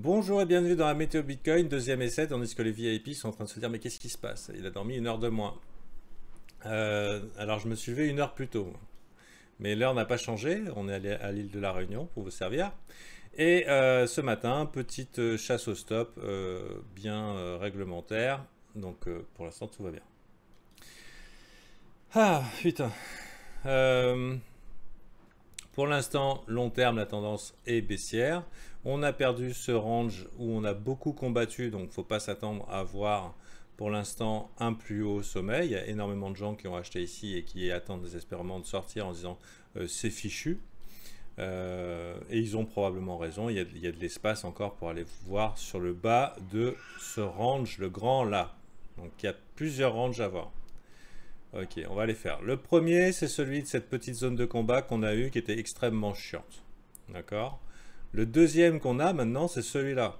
Bonjour et bienvenue dans la météo Bitcoin, deuxième essai, tandis que les VIP sont en train de se dire mais qu'est-ce qui se passe? Il a dormi une heure de moins. Alors je me suis levé une heure plus tôt. Mais l'heure n'a pas changé, on est allé à l'île de la Réunion pour vous servir. Et ce matin, petite chasse au stop bien réglementaire. Donc pour l'instant tout va bien. Ah putain. Euh, Pour l'instant, long terme, la tendance est baissière. On a perdu ce range où on a beaucoup combattu, donc il ne faut pas s'attendre à voir pour l'instant un plus haut sommet. Il y a énormément de gens qui ont acheté ici et qui attendent désespérément de sortir en disant c'est fichu. Et ils ont probablement raison. Il y a de l'espace encore pour aller voir sur le bas de ce range, le grand là. Donc il y a plusieurs ranges à voir. Ok, on va les faire. Le premier, c'est celui de cette petite zone de combat qu'on a eu qui était extrêmement chiante. D'accord. Le deuxième qu'on a maintenant, c'est celui-là,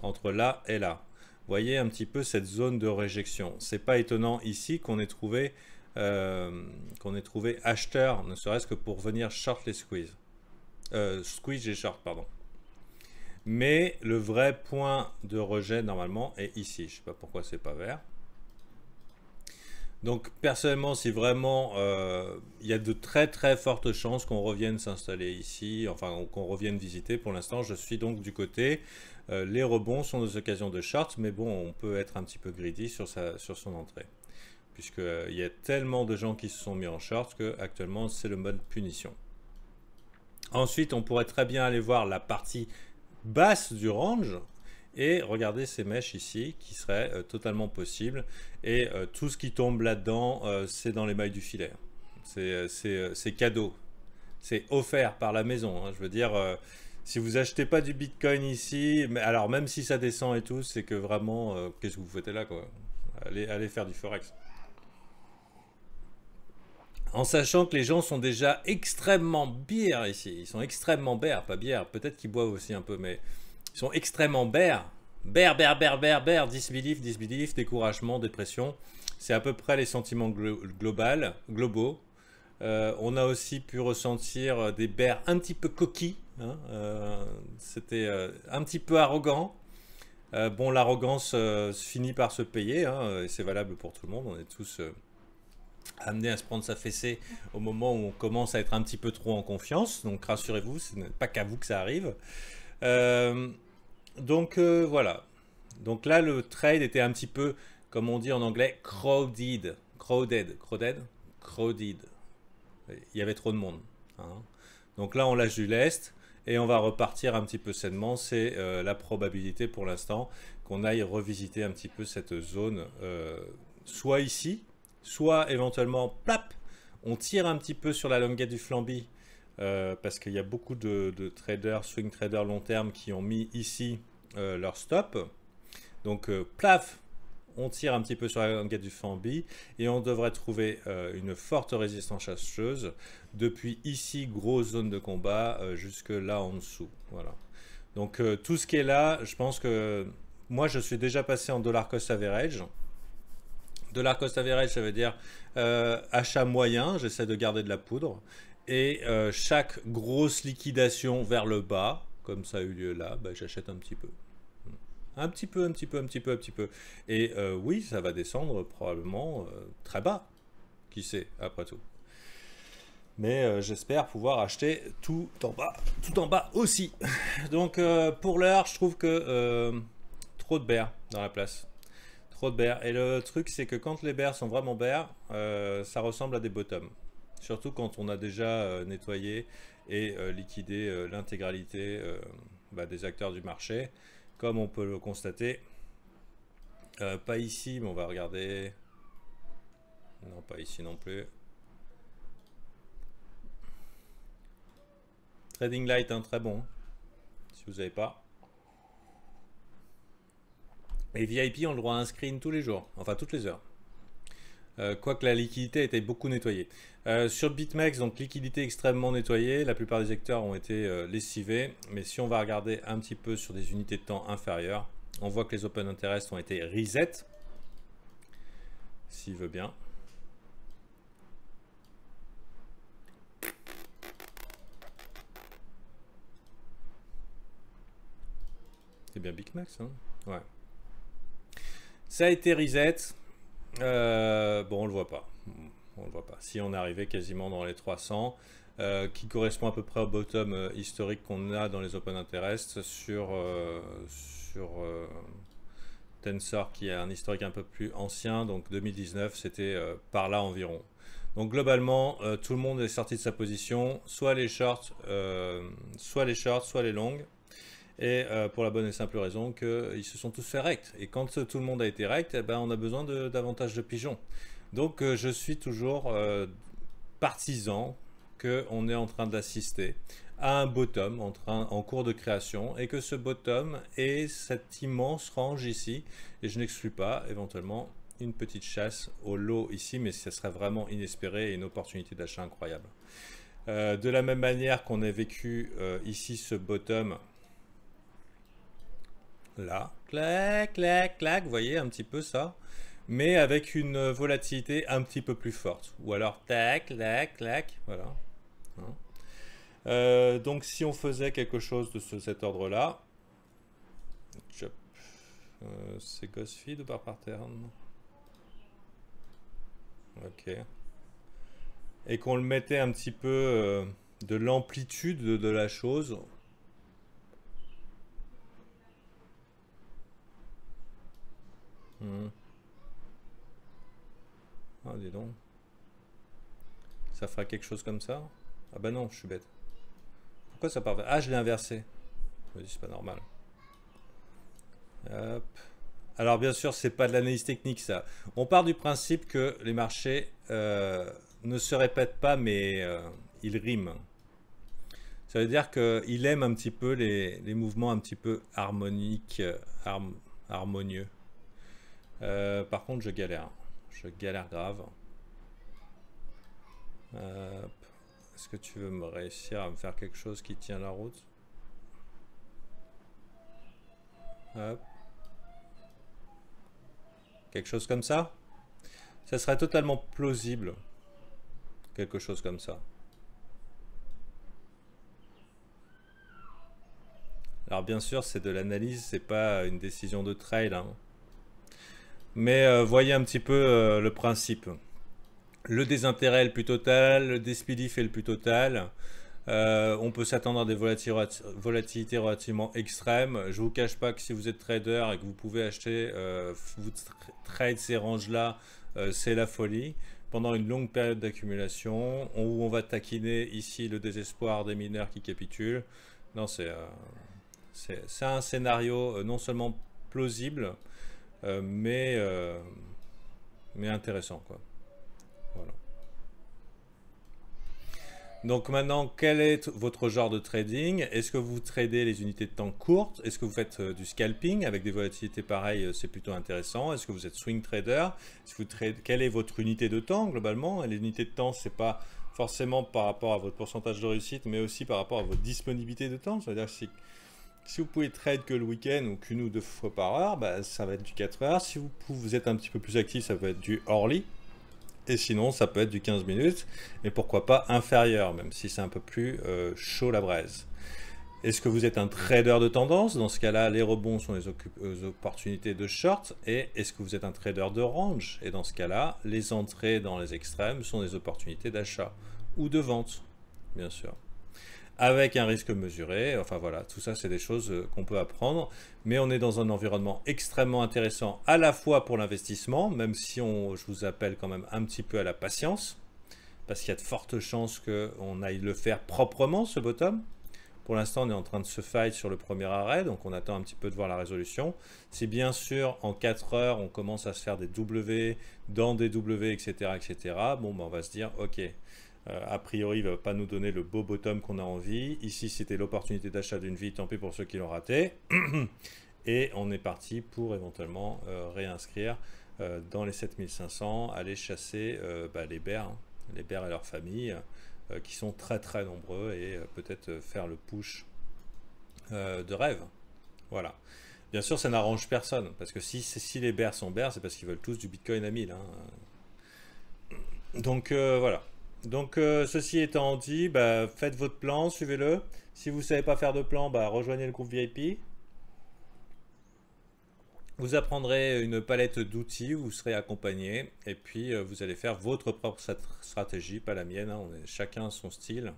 entre là et là. Vous voyez un petit peu cette zone de réjection. C'est pas étonnant ici qu'on ait trouvé acheteur, ne serait-ce que pour venir short les squeeze. Squeeze et short, pardon. Mais le vrai point de rejet, normalement, est ici. Je sais pas pourquoi c'est pas vert. Donc personnellement, si vraiment il y a de très très fortes chances qu'on revienne s'installer ici, enfin qu'on revienne visiter, pour l'instant je suis donc du côté, les rebonds sont des occasions de short, mais bon, on peut être un petit peu greedy sur son entrée, puisqu'il y a tellement de gens qui se sont mis en short que actuellement c'est le mode punition. Ensuite, on pourrait très bien aller voir la partie basse du range, et regardez ces mèches ici qui seraient totalement possibles. Et tout ce qui tombe là-dedans, c'est dans les mailles du filet. C'est cadeau. C'est offert par la maison. Hein. Je veux dire, si vous achetez pas du Bitcoin ici, mais alors même si ça descend et tout, c'est que vraiment, qu'est-ce que vous faites là quoi? Allez faire du Forex. En sachant que les gens sont déjà extrêmement bières ici. Ils sont extrêmement bières, pas bières. Peut-être qu'ils boivent aussi un peu, mais ils sont extrêmement bear. Bear, disbelief, découragement, dépression. C'est à peu près les sentiments globaux. On a aussi pu ressentir des bears un petit peu coquilles. Hein, c'était un petit peu arrogant. Bon, l'arrogance finit par se payer, hein, et c'est valable pour tout le monde. On est tous amenés à se prendre sa fessée au moment où on commence à être un petit peu trop en confiance. Donc rassurez-vous, ce n'est pas qu'à vous que ça arrive. Euh, donc voilà. Donc là, le trade était un petit peu, comme on dit en anglais, crowded. Crowded. Il y avait trop de monde. Hein. Donc là, on lâche du lest et on va repartir un petit peu sainement. C'est la probabilité pour l'instant qu'on aille revisiter un petit peu cette zone, soit ici, soit éventuellement, plap, on tire un petit peu sur la longuette du flamby. Parce qu'il y a beaucoup de traders, swing traders long terme qui ont mis ici leur stop. Donc, plaf, on tire un petit peu sur la languette du Fambi et on devrait trouver une forte résistance chasseuse depuis ici, grosse zone de combat, jusque là en dessous. Voilà. Donc, tout ce qui est là, je pense que moi, je suis déjà passé en dollar cost average. Dollar cost average, ça veut dire achat moyen, j'essaie de garder de la poudre. Et chaque grosse liquidation vers le bas, comme ça a eu lieu là, bah, j'achète un petit peu. Un petit peu, un petit peu, un petit peu, un petit peu. Et oui, ça va descendre probablement très bas. Qui sait, après tout. Mais j'espère pouvoir acheter tout en bas aussi. Donc pour l'heure, je trouve que trop de bears dans la place. Trop de bears. Et le truc, c'est que quand les bears sont vraiment bears, ça ressemble à des bottoms. Surtout quand on a déjà nettoyé et liquidé l'intégralité des acteurs du marché. Comme on peut le constater, pas ici, mais on va regarder. Non, pas ici non plus. Trading Light, hein, très bon. Si vous n'avez pas. Les VIP ont le droit à un screen tous les jours, enfin toutes les heures. Quoique la liquidité a été beaucoup nettoyée. Sur BitMEX, donc liquidité extrêmement nettoyée, la plupart des acteurs ont été lessivés, mais si on va regarder un petit peu sur des unités de temps inférieures, on voit que les open interest ont été reset, s'il veut bien. C'est bien Big Max, hein? Ouais. Ça a été reset. Bon, on le voit pas. On le voit pas. Si on est arrivé quasiment dans les 300, qui correspond à peu près au bottom historique qu'on a dans les open interest sur Tensor, qui a un historique un peu plus ancien, donc 2019, c'était par là environ. Donc globalement, tout le monde est sorti de sa position, soit les shorts, soit les longues. Et pour la bonne et simple raison qu'ils se sont tous fait rect. Et quand tout le monde a été rect, eh ben, on a besoin davantage de pigeons. Donc je suis toujours partisan qu'on est en train d'assister à un bottom en cours de création et que ce bottom est cette immense range ici. Et je n'exclus pas éventuellement une petite chasse au lot ici, mais ce serait vraiment inespéré et une opportunité d'achat incroyable. De la même manière qu'on a vécu ici ce bottom, là, clac, clac, clac, vous voyez un petit peu ça, mais avec une volatilité un petit peu plus forte. Ou alors, tac, clac, clac, voilà. Donc si on faisait quelque chose de cet ordre-là, c'est Ghost Feed ou par pattern? Ok. Et qu'on le mettait un petit peu de l'amplitude de la chose. Ah, dis donc. Ça fera quelque chose comme ça? Ah bah non, je suis bête. Pourquoi ça part? Ah, je l'ai inversé. Je me dis, c'est pas normal. Hop. Alors bien sûr, c'est pas de l'analyse technique ça. On part du principe que les marchés ne se répètent pas, mais ils riment. Ça veut dire qu'il aime un petit peu les mouvements un petit peu harmoniques, harmonieux. Par contre, je galère. Je galère grave. Est-ce que tu veux me réussir à me faire quelque chose qui tient la route? Hop. Quelque chose comme ça? Ça serait totalement plausible. Quelque chose comme ça. Alors bien sûr, c'est de l'analyse, c'est pas une décision de trade, hein. Mais voyez un petit peu le principe. Le désintérêt est le plus total, le despilif est le plus total. On peut s'attendre à des volatilités relativement extrêmes. Je ne vous cache pas que si vous êtes trader et que vous pouvez acheter, vous trade ces ranges-là, c'est la folie. Pendant une longue période d'accumulation, où on va taquiner ici le désespoir des mineurs qui capitulent. Non, c'est un scénario non seulement plausible, mais intéressant, quoi. Voilà. Donc maintenant, quel est votre genre de trading? Est-ce que vous tradez les unités de temps courtes? Est-ce que vous faites du scalping avec des volatilités pareilles? C'est plutôt intéressant. Est-ce que vous êtes swing trader? Quelle est votre unité de temps globalement? Les unités de temps, c'est pas forcément par rapport à votre pourcentage de réussite, mais aussi par rapport à votre disponibilité de temps. C'est-à-dire que si vous pouvez trade que le week-end ou qu'une ou deux fois par heure, bah, ça va être du 4 heures. Si vous êtes un petit peu plus actif, ça peut être du hourly. Et sinon, ça peut être du 15 minutes, mais pourquoi pas inférieur, même si c'est un peu plus chaud la braise. Est-ce que vous êtes un trader de tendance? Dans ce cas-là, les rebonds sont les opportunités de short. Et est-ce que vous êtes un trader de range? Et dans ce cas-là, les entrées dans les extrêmes sont des opportunités d'achat ou de vente, bien sûr. Avec un risque mesuré, enfin voilà, tout ça c'est des choses qu'on peut apprendre, mais on est dans un environnement extrêmement intéressant à la fois pour l'investissement, même si je vous appelle quand même un petit peu à la patience, parce qu'il y a de fortes chances qu'on aille le faire proprement ce bottom. Pour l'instant on est en train de se fight sur le premier arrêt, donc on attend un petit peu de voir la résolution. Si bien sûr en 4 heures on commence à se faire des W, dans des W, etc., etc., bon ben on va se dire ok, a priori, il ne va pas nous donner le beau bottom qu'on a envie. Ici, c'était l'opportunité d'achat d'une vie, tant pis pour ceux qui l'ont raté. Et on est parti pour éventuellement réinscrire dans les 7500, aller chasser les bears, hein, les bears et leurs familles, qui sont très très nombreux, et peut-être faire le push de rêve. Voilà. Bien sûr, ça n'arrange personne, parce que si les bears sont bears, c'est parce qu'ils veulent tous du Bitcoin à 1000. Hein. Donc voilà. Donc ceci étant dit, bah, faites votre plan, suivez-le. Si vous ne savez pas faire de plan, bah, rejoignez le groupe VIP. Vous apprendrez une palette d'outils, vous serez accompagné et puis vous allez faire votre propre stratégie, pas la mienne, hein, on est chacun son style.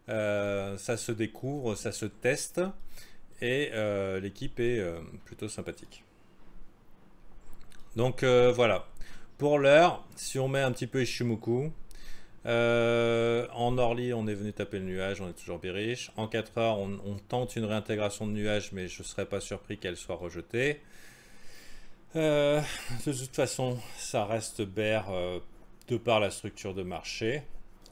Ça se découvre, ça se teste et l'équipe est plutôt sympathique. Donc voilà, pour l'heure, si on met un petit peu Ishimoku, en Orly on est venu taper le nuage, on est toujours bearish. En 4 heures on tente une réintégration de nuage, mais je ne serais pas surpris qu'elle soit rejetée. De toute façon ça reste bear de par la structure de marché.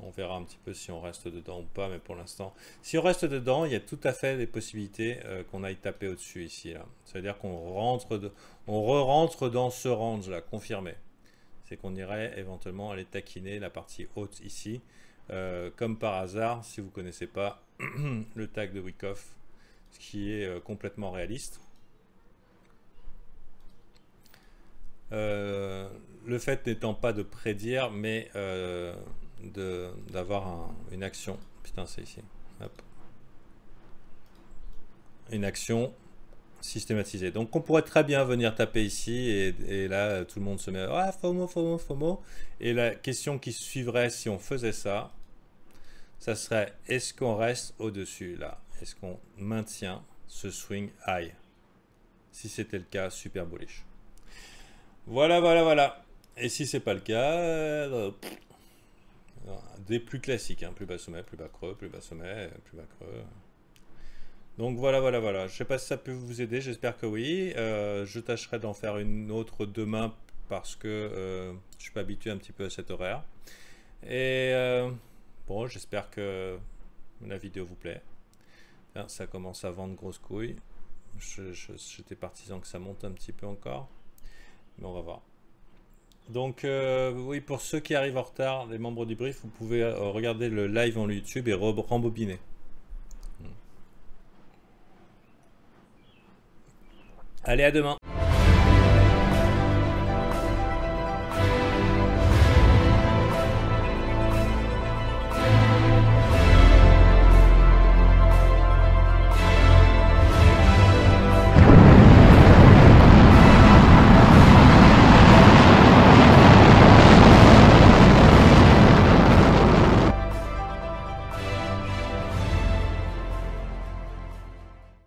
On verra un petit peu si on reste dedans ou pas, mais pour l'instant, si on reste dedans, il y a tout à fait des possibilités qu'on aille taper au-dessus ici. Ça veut dire qu'on re-rentre dans ce range là, confirmé. C'est qu'on irait éventuellement aller taquiner la partie haute ici. Comme par hasard, si vous ne connaissez pas le tag de Wyckoff, ce qui est complètement réaliste. Le fait n'étant pas de prédire, mais d'avoir une action. Putain, c'est ici. Hop. Une action systématisée. Donc on pourrait très bien venir taper ici et là tout le monde se met ah FOMO, FOMO, FOMO. Et la question qui suivrait si on faisait ça, ça serait est-ce qu'on reste au-dessus là? Est-ce qu'on maintient ce swing high? Si c'était le cas, super bullish. Voilà, voilà, voilà. Et si c'est pas le cas, des plus classiques, hein, plus bas sommet, plus bas creux, plus bas sommet, plus bas creux. Donc voilà, voilà, voilà. Je sais pas si ça peut vous aider, j'espère que oui. Je tâcherai d'en faire une autre demain parce que je suis pas habitué un petit peu à cet horaire. Et bon, j'espère que la vidéo vous plaît. Tiens, ça commence à vendre grosse couille. J'étais partisan que ça monte un petit peu encore. Mais on va voir. Donc oui, pour ceux qui arrivent en retard, les membres du brief, vous pouvez regarder le live en YouTube et rembobiner. Allez, à demain.